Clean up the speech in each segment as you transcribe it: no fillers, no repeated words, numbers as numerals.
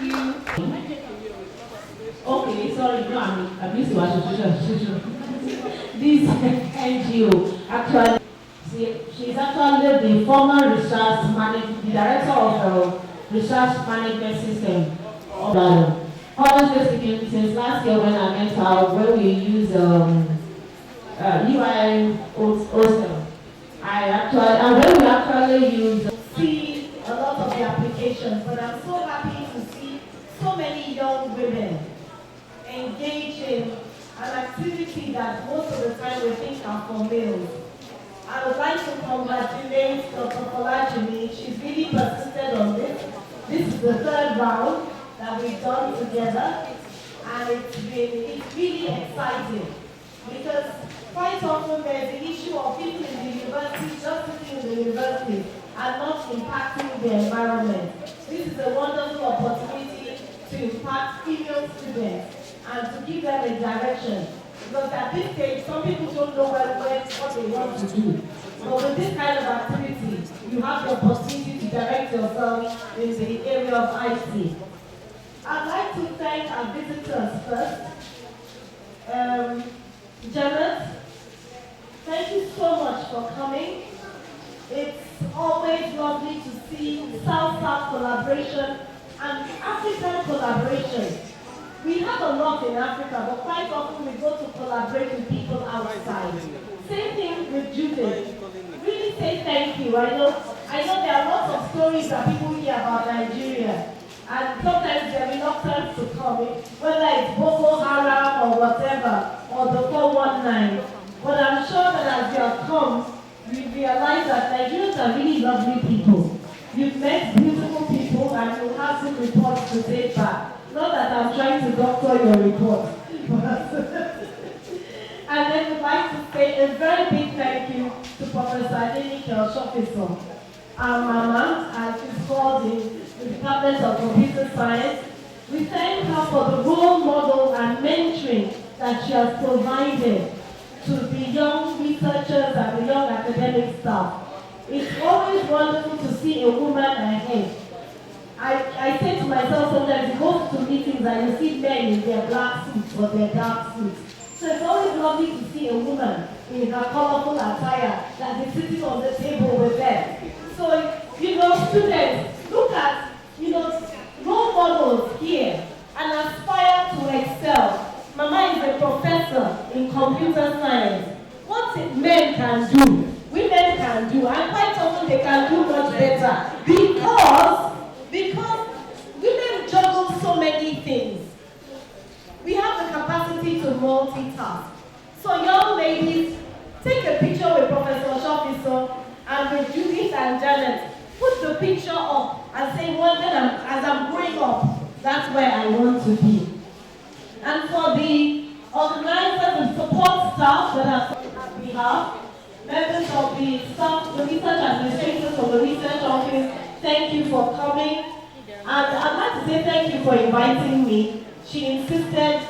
you. Okay, sorry, no, I missed your association. This NGO actually, she's actually the former the director of the research management system of Ghana. Honestly speaking, since last year when I met her, where we use UI hostel, and when we actually use see a lot of the applications, but I'm so happy to see so many young women engage in an activity that most of the time we think are for males. I would like to congratulate Dr. Polachini. She's really persisted on this. This is the third round that we've done together, and it's really exciting because quite often there's the issue of people in the university just sitting in the university and not impacting the environment. This is a wonderful opportunity to impact female students and to give them a direction. Because at this stage, some people don't know what they want to do. But with this kind of activity, you have the opportunity to direct yourself in the area of IT. I'd like to thank our visitors first. Janet, thank you so much for coming. It's always lovely to see South-South collaboration and African collaboration. We have a lot in Africa, but quite often we go to collaborate with people outside. Same thing with Judith. Really say thank you. I know there are lots of stories that people hear about Nigeria, and sometimes they're reluctant to come, whether it's Boko Haram or whatever, or the 419. But I'm sure that as you have come, you realize that Nigerians are really lovely people. You've met beautiful people and you have good reports to take back. Not that I'm trying to doctor your report. And then we'd like to say a very big thank you to Professor Adeni Kelshofiso, our mama, as she's called in the Department of Computer Science. We thank her for the role model and mentoring that she has provided to the young researchers and the young academic staff. It's always wonderful to see a woman ahead. I say to myself sometimes, you go to meetings and you see men in their black suits or their dark suits. So it's always lovely to see a woman in her colorful attire that is sitting on the table with them. So, students, look at, role models here and aspire to excel. Mama is a professor in computer science. What men can do, women can do, and quite often they can do much better because women juggle so many things. We have the capacity to multitask. So young ladies, take a picture with Professor Shofiso and with Judith and Janet. Put the picture up and say, well, as I'm growing up, that's where I want to be. And for the organizers and support staff that we have, members of the staff, the research administrators of the research office, thank you for coming. And I'd like to say thank you for inviting me. She insisted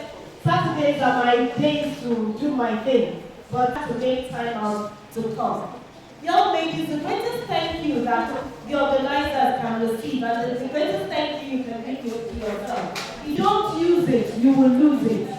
Saturdays are my days to do my thing, but I have to make time out to come. Young ladies, the greatest thank you that the organizers can receive, and the greatest thank you can give to yourself. If you don't use it, you will lose it.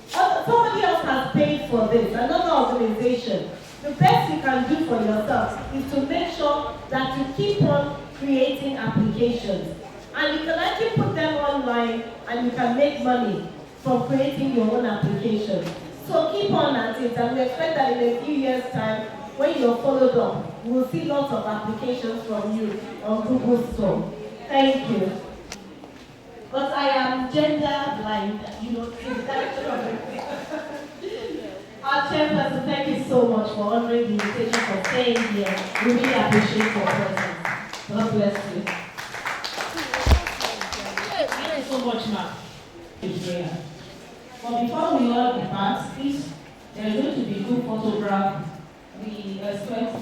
Somebody else has paid for this, another organization. The best you can do for yourself is to make sure that you keep on creating applications. And you can actually put them online and you can make money from creating your own application. So keep on at it, and we expect that in a few years' time, when you're followed up, we'll see lots of applications from you on Google Store. Thank you. But I am gender blind, in the direction of everything. Our chairperson, thank you so much for honoring the invitation, for staying here. We really appreciate your presence. God bless you. Thank you so much, ma'am. But before we all depart, please, there is going to be a good photograph. We expect.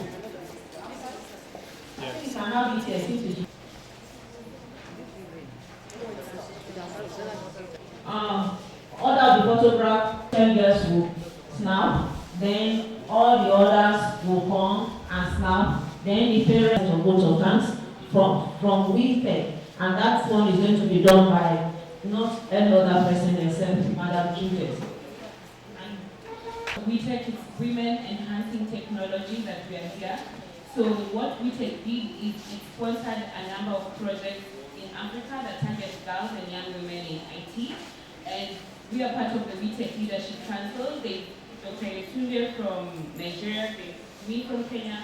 I think you can have it here. Order the photograph, 10 girls will snap, then all the others will come and snap, then the parents will go to dance from WeTech and that one is going to be done by not any other person except Madam Juliet. WeTech is Women Enhancing Technology that we are here. So what WeTech did is it sponsored a number of projects in Africa that target girls and young women in IT. And we are part of the WeTech Leadership Council. There's Dr. Yetunde from Nigeria, there's me from Kenya,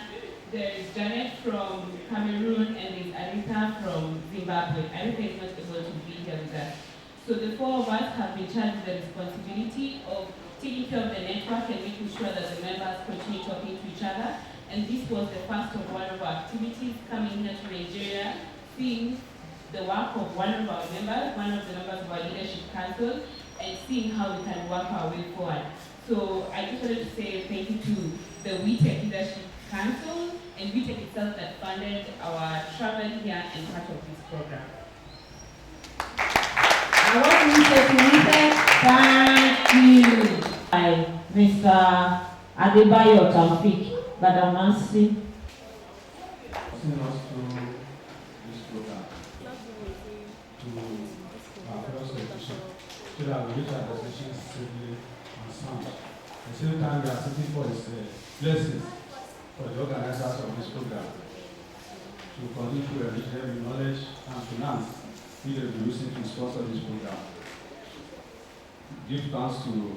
there's Janet from Cameroon, and there's Anita from Zimbabwe. Anita is not able to be here with us. So the four of us have been charged with the responsibility of taking care of the network and making sure that the members continue talking to each other. And this was the first of one of our activities coming here to Nigeria, seeing the work of one of our members, one of the members of our leadership council, and seeing how we can work our way forward. So I just wanted to say thank you to the WeTech Leadership Council and WeTech itself that funded our travel here and part of this program. I want to say thank you by Mr. Adebayo Taufik Badamasi. Asking us through this program to our fellow education so that we reach our destination safely and sound. At the same time, we are seeking for is blessings for the organizers of this program to continue to enrich them in knowledge and finance which they will be using to sponsor this program. Give thanks to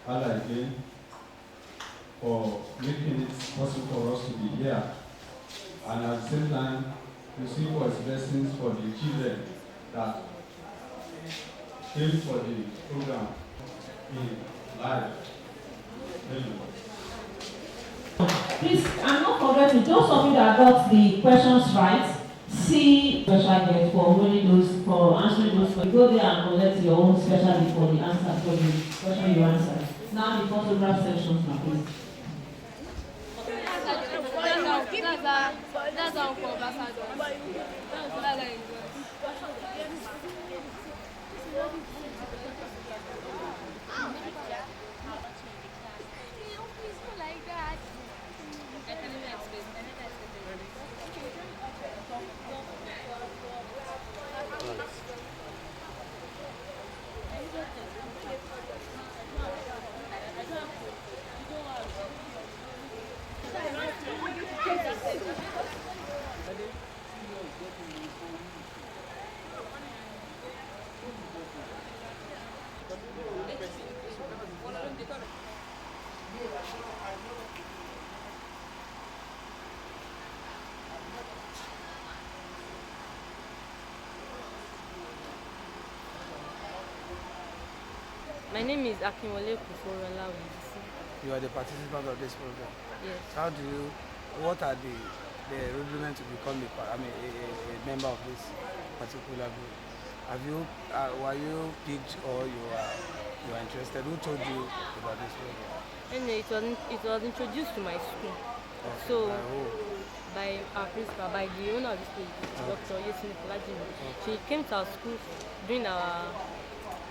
Allah again for making it possible for us to be here, and at the same time receive for His blessings for the children that came for the program in life. Thank you. Please, and not forgetting, those of you that got the questions right, see special gift for only those, for answering those questions. Go there and collect your own special gift for the answer, for the question you answered. Now the photograph sections now, please. My name is Akinwole Kuforola. You are the participant of this program. Yes. How do you, what are the requirements to become a member of this particular group? Have you, were you picked or you are interested? Who told you about this program? And it was introduced to my school. Okay. So By who? by our principal, by the owner of the school, Dr. Yetunde. She came to our school during our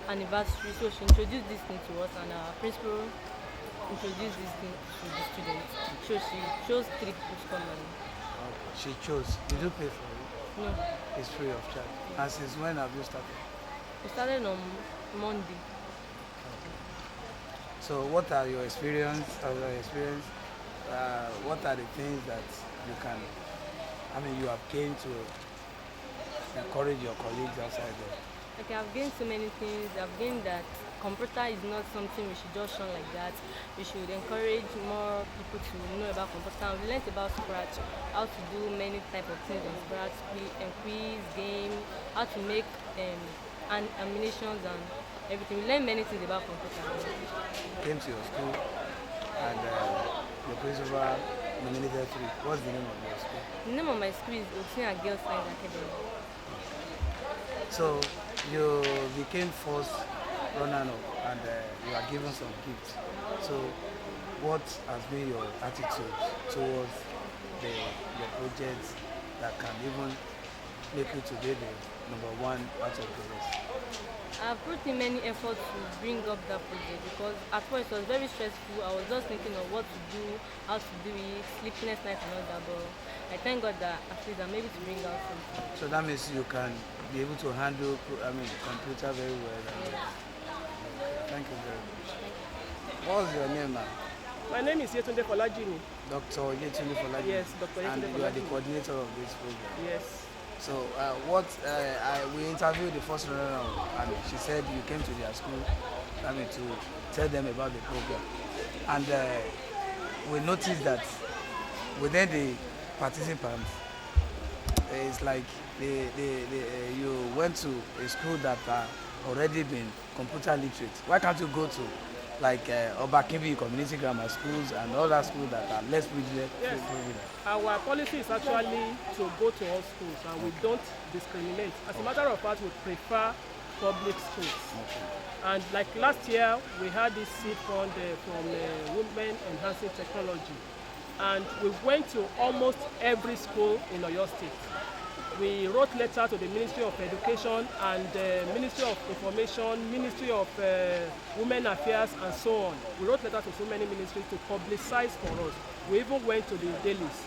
anniversary, so she introduced this thing to us, and our principal introduced this thing to the students. So she chose 3 people to come and. Okay. She chose. Did you pay for it? No. It's free of charge. Yeah. And since when have you started? We started on Monday. Okay. So what are your experience? What are the things that you can, you have gained to encourage your colleagues outside there? Okay, I've gained so many things. I've gained that computer is not something we should just shun like that. We should encourage more people to know about computer. We learned about Scratch, how to do many type of things on Scratch, quiz, game, how to make animations and everything. We learned many things about computer. Came to your school and your principal nominated 3. What's the name of your school? The name of my school is Nigeria Girls Collaborative Academy. So you became first runner-up and you are given some gifts. So what has been your attitude towards your projects that can even make you to be the #1 out of the rest? I've put in many efforts to bring up that project because at first it was very stressful. I was just thinking of what to do, how to do it, sleepless nights and all that. But I thank God that at least I'm able to bring out something. So that means you can be able to handle, computer very well. Yes. Thank you very much. What's your name now? My name is Yetunde Folajimi. Dr. Yetunde Folajimi. Yes, Dr. Yetunde And you are the Folajimi. coordinator of this program. Yes. So we interviewed the first runner and she said you came to their school, to tell them about the program. And we noticed that within the participants, it's like you went to a school that already been computer literate. Why can't you go to like Obakimbi community grammar schools and other schools that are less privileged? Yes. Our policy is actually to go to all schools and we don't discriminate. As a matter of fact, we prefer public schools. And like last year, we had this seed fund from Women Enhancing Technology. And we went to almost every school in Oyo State. We wrote letters to the Ministry of Education and Ministry of Information, Ministry of Women Affairs, and so on. We wrote letters to so many ministries to publicize for us. We even went to the dailies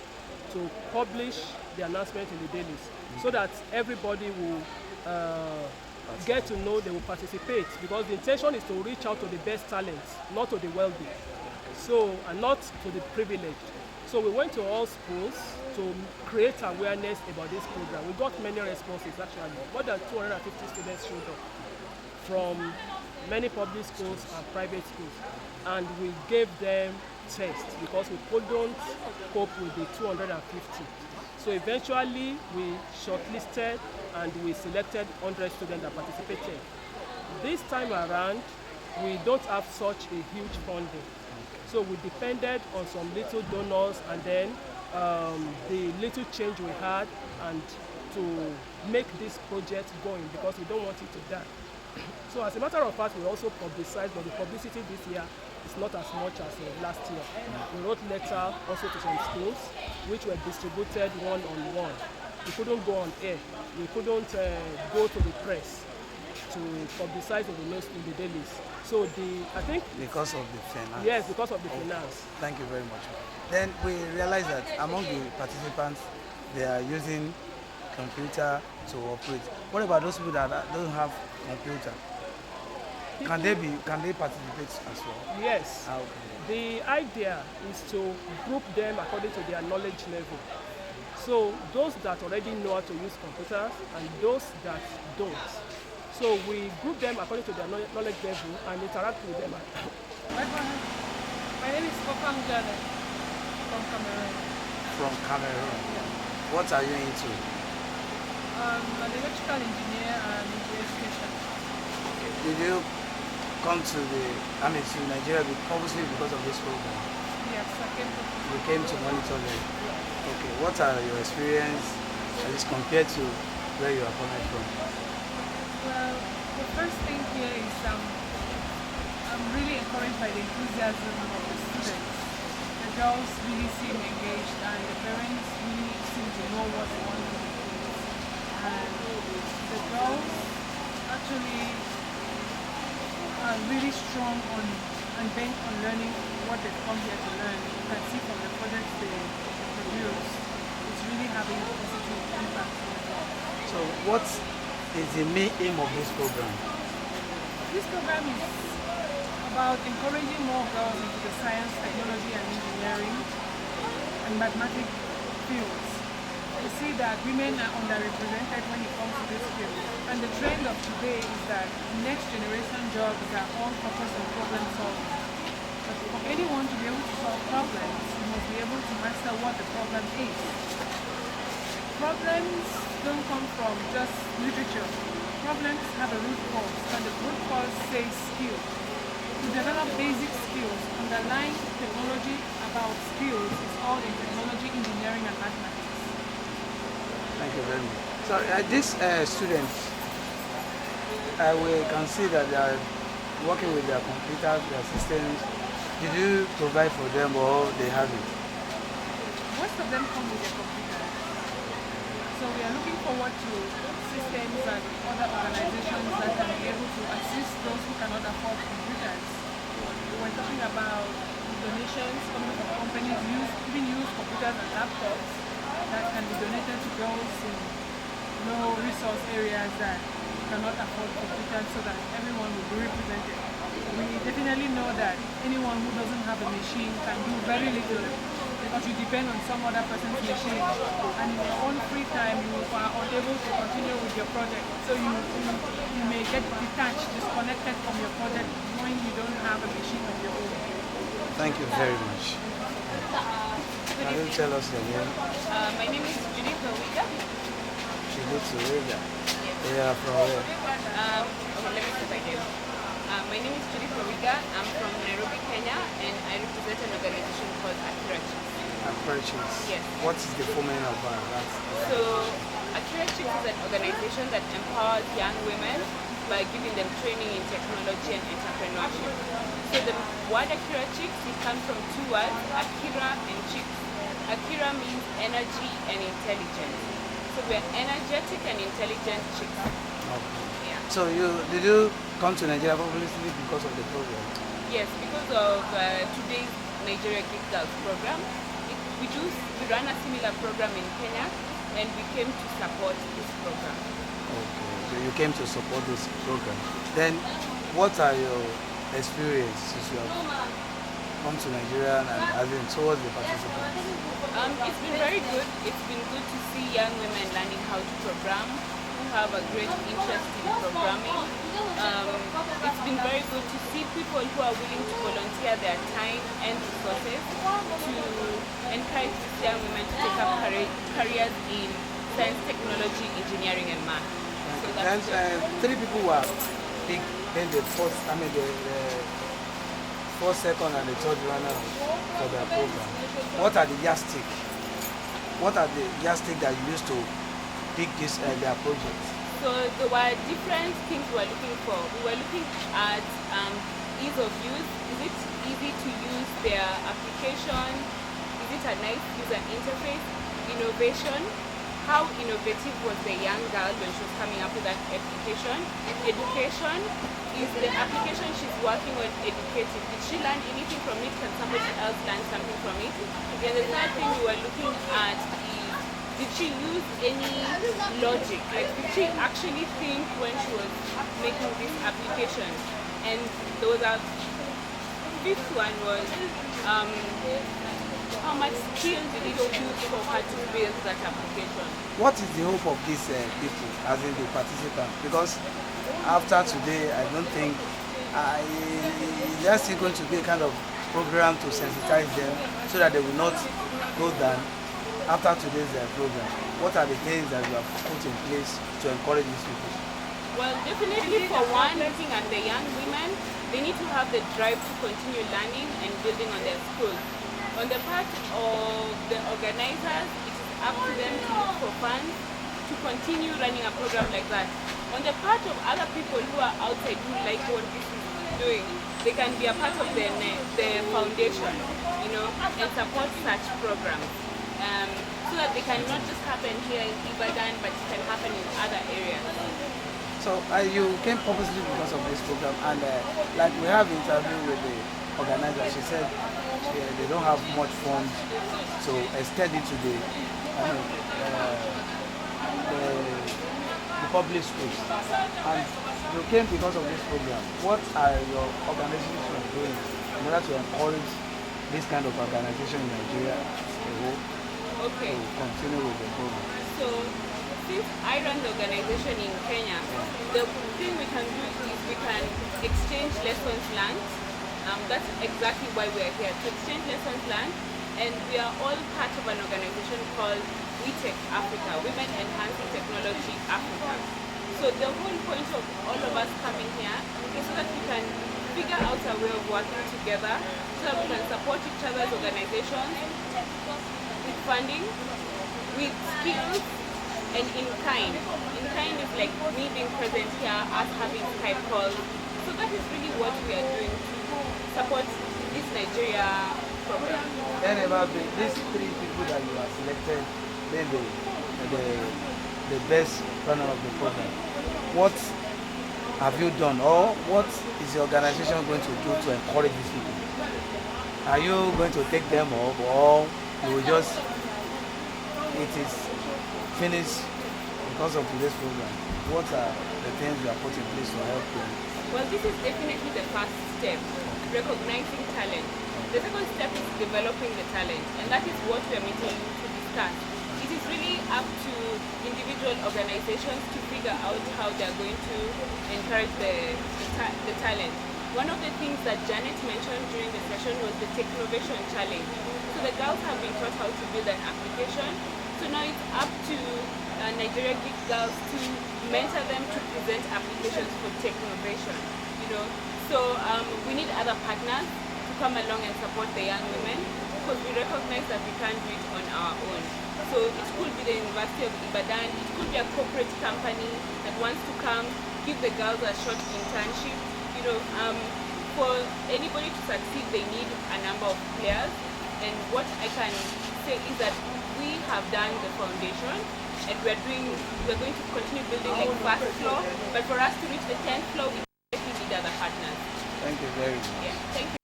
to publish the announcement in the dailies so that everybody will get to know they will participate, because the intention is to reach out to the best talents, not to the wealthy, and not to the privileged. So we went to all schools to create awareness about this program. We got many responses actually. More than 250 students showed up from many public schools and private schools. And we gave them tests because we couldn't cope with the 250. So eventually we shortlisted and we selected 100 students that participated. This time around, we don't have such a huge funding. So we depended on some little donors and then the little change we had, and to make this project going, because we don't want it to die. So as a matter of fact, we also publicized, but the publicity this year is not as much as last year. We wrote letters also to some schools, which were distributed one-on-one. We couldn't go on air. We couldn't go to the press to publicize in the dailies. So I think because of the finance. Yes, because of the finance. Thank you very much. Then we realized that among the participants, they are using computer to operate. What about those people that don't have computer? Can they participate as well? Yes. Okay. The idea is to group them according to their knowledge level. So those that already know how to use computers and those that don't. So we group them according to their knowledge level and interact with them. My name is Kokang Jade from Cameroon. From Cameroon? Yeah. What are you into? I'm an electrical engineer and into education. Did you come to Nigeria obviously because of this program? Yes, I came to. You came to monitor them? Okay, what are your experience as compared to where you are coming from? Well, the first thing here is I'm really encouraged by the enthusiasm of the students. The girls really seem engaged and the parents really seem to know what they want to do. And the girls actually are really strong and bent on learning what they've come here to learn. You can see from the projects they produce, it's really having a positive impact on them. So what is the main aim of this program? This program is about encouraging more girls into the science, technology and engineering and mathematics fields. We see that women are underrepresented when it comes to this field. And the trend of today is that next generation jobs are all focused on problem solving. But for anyone to be able to solve problems, you must be able to master what the problem is. Problems don't come from just literature. Problems have a root cause, and the root cause says skill. To develop basic skills, underlying technology about skills is all in technology, engineering and mathematics. Thank you very much. So these students, we can see that they are working with their computers, their systems. Did you provide for them or they have it? Most of them come with their computers. So we are looking forward to systems and other organizations that can be able to assist those who cannot afford computers. We're talking about donations coming from companies, even used computers and laptops that can be donated to girls in low resource areas that cannot afford computers, so that everyone will be represented. We definitely know that anyone who doesn't have a machine can do very little because you depend on some other person's machine, and in your own free time you are unable to continue with your project. So you may get detached, disconnected from your project when you don't have a machine of your own. Thank you very much. Can you tell us your name? My name is Judith Owiga. GeGCoC. Yeah, from where? Let me start again. My name is Judith Owiga. I'm from Nairobi, Kenya, and I represent an organization called Akira Chicks. Akira Chicks. Yes. What is the full meaning of that? So, Akira Chicks is an organization that empowers young women by giving them training in technology and entrepreneurship. So the word Akira Chicks, it comes from two words, Akira and Chicks. Akira means energy and intelligence. So we're energetic and intelligent chicks. Okay. Yeah. So did you come to Nigeria publicly because of the program? Yes, because of today's Nigeria Geek Girls program. We run a similar program in Kenya, and we came to support this program. Okay, so you came to support this program. Then, what are your experiences you have come to Nigeria and as in towards the participants? It's been very good. It's been good to see young women learning how to program, who have a great interest in programming. It's been very good to see people who are willing to volunteer their time and resources to encourage these young women to take up careers in science, technology, engineering, and math. So that's three people were picked in the first, the first, second, and the third runner for their program. What are the yardstick? What are the yardstick that you used to pick this their project? So there were different things we were looking for. We were looking at ease of use. Is it easy to use their application? Is it a nice user interface? Innovation. How innovative was the young girl when she was coming up with that application? Education. Is the application she's working on educative? Did she learn anything from it? Can somebody else learn something from it? And the third thing we were looking at is, did she use any logic? Like, did she actually think when she was making this application? And those are, fifth one was, how much skill did it use for her to build that application? What is the hope of these people, as in the participants? Because after today, I don't think there's still going to be a kind of program to sensitize them so that they will not go down after today's program. What are the things that you have put in place to encourage these people? Well, definitely for one, looking at the young women, they need to have the drive to continue learning and building on their skills. On the part of the organizers, it is up to them to look for funds to continue running a program like that. On the part of other people who are outside who like what this is doing, they can be a part of the foundation, and support such programs. So that they can not just happen here in Ibadan, but it can happen in other areas. So you came purposely because of this program, and like we have interview with the organizer, she said they don't have much funds to extend it to the public schools. And you came because of this program. What are your organizations doing in order to encourage this kind of organization in Nigeria to continue with the program? So, since I run the organization in Kenya, the thing we can do is we can exchange lessons learned. That's exactly why we are here, to exchange lessons learned, and we are all part of an organization called WeTech Africa, Women Enhancing Technology Africa. So the whole point of all of us coming here is so that we can figure out a way of working together, so that we can support each other's organizations with funding, with skills, and in kind. In kind is like me being present here, us having Skype calls. So that is really what we are doing to support this Nigeria program. Then about these three people that you have selected, then the the best runner of the program, what have you done, or what is the organization going to do to encourage these people? Are you going to take them up, or you will just, it is finished because of today's program? What are the things you are putting in place to help them? Well, this is definitely the first step, recognizing talent. The second step is developing the talent, and that is what we are meeting to discuss. It is really up to individual organizations to figure out how they are going to encourage the talent. One of the things that Janet mentioned during the session was the Technovation Challenge. So the girls have been taught how to build an application. So now it's up to Nigeria Geek Girls to mentor them to present applications for Technovation. So we need other partners to come along and support the young women, because we recognize that we can't do it on our own. So it could be the University of Ibadan, it could be a corporate company that wants to come, give the girls a short internship. For anybody to succeed, they need a number of players. And what I can say is that we have done the foundation, and we're going to continue building like first floor. But for us to reach the 10th floor, we definitely need other partners. Thank you very much. Yeah, thank you.